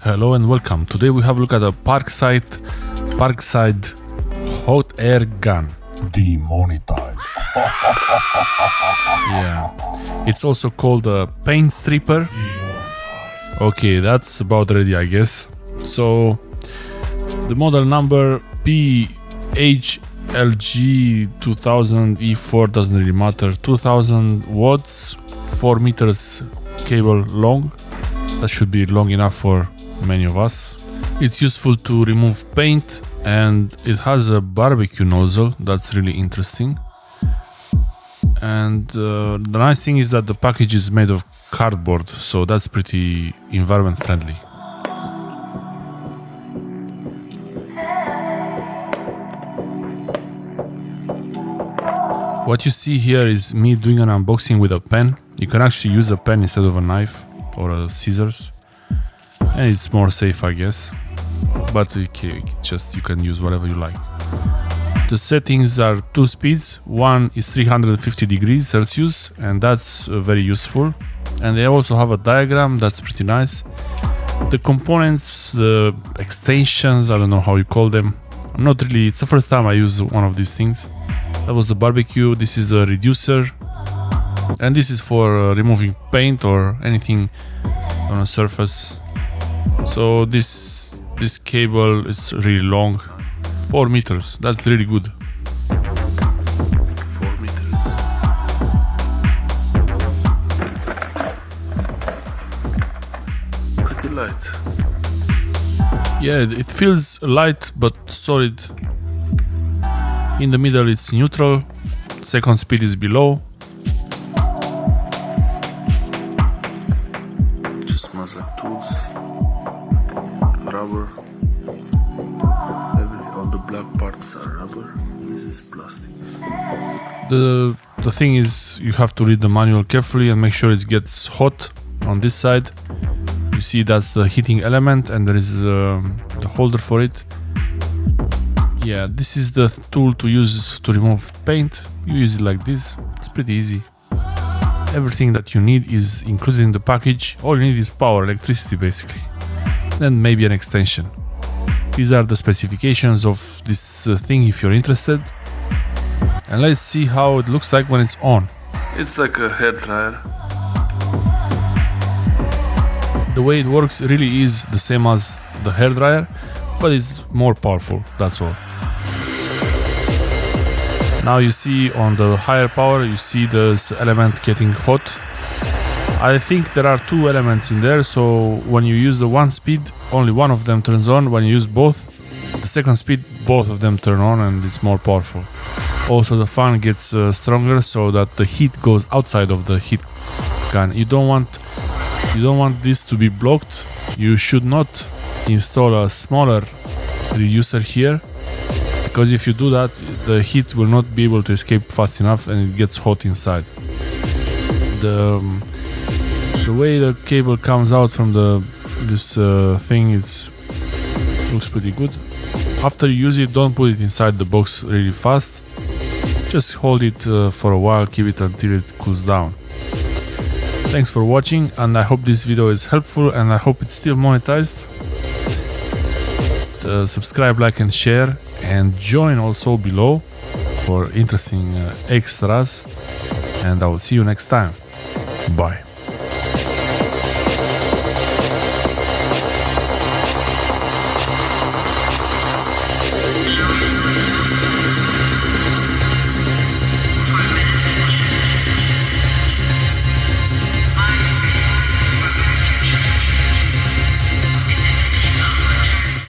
Hello and welcome. Today we have a look at a Parkside hot air gun. Demonetized. Yeah, it's also called a paint stripper. Okay, that's about ready, I guess. So the model number PHLG 2000 E4 doesn't really matter. 2000 watts, 4 meters cable long. That should be long enough for many of us. It's useful to remove paint, and it has a barbecue nozzle. That's really interesting. And the nice thing is that the package is made of cardboard, so that's pretty environment friendly. What you see here is me doing an unboxing with a pen. You can actually use a pen instead of a knife or a scissors, and it's more safe, I guess. But okay, just you can use whatever you like. The settings are two speeds. One is 350 degrees Celsius, and that's very useful. And they also have a diagram that's pretty nice. The components, the extensions, I don't know how you call them. I'm not really, it's the first time I use one of these things. That was the barbecue. This is a reducer, and this is for removing paint or anything on a surface. So this cable is really long, 4 meters. That's really good. 4 meters. Pretty light. Yeah, it feels light but solid. In the middle it's neutral. Second speed is below. Just muzzle tools. Rubber. Everything, all the black parts are rubber. This is plastic. The thing is, you have to read the manual carefully and make sure it gets hot on this side. You see that's the heating element, and there is the holder for it. Yeah, this is the tool to use to remove paint. You use it like this. It's pretty easy. Everything that you need is included in the package. All you need is power, electricity basically, and maybe an extension. These are the specifications of this thing if you're interested. And let's see how it looks like when it's on. It's like a hair dryer. The way it works really is the same as the hair dryer, but it's more powerful, that's all. Now you see on the higher power, you see this element getting hot. I think there are two elements in there, so when you use the one speed, only one of them turns on. When you use both, the second speed, both of them turn on, and it's more powerful. Also the fan gets stronger so that the heat goes outside of the heat gun. You don't want this to be blocked. You should not install a smaller reducer here, because if you do that, the heat will not be able to escape fast enough and it gets hot inside. The way the cable comes out from this thing looks pretty good. After you use it, don't put it inside the box really fast. Just hold it for a while, keep it until it cools down. Thanks for watching, and I hope this video is helpful, and I hope it's still monetized. Subscribe, like and share, and join also below for interesting extras, and I will see you next time. Bye.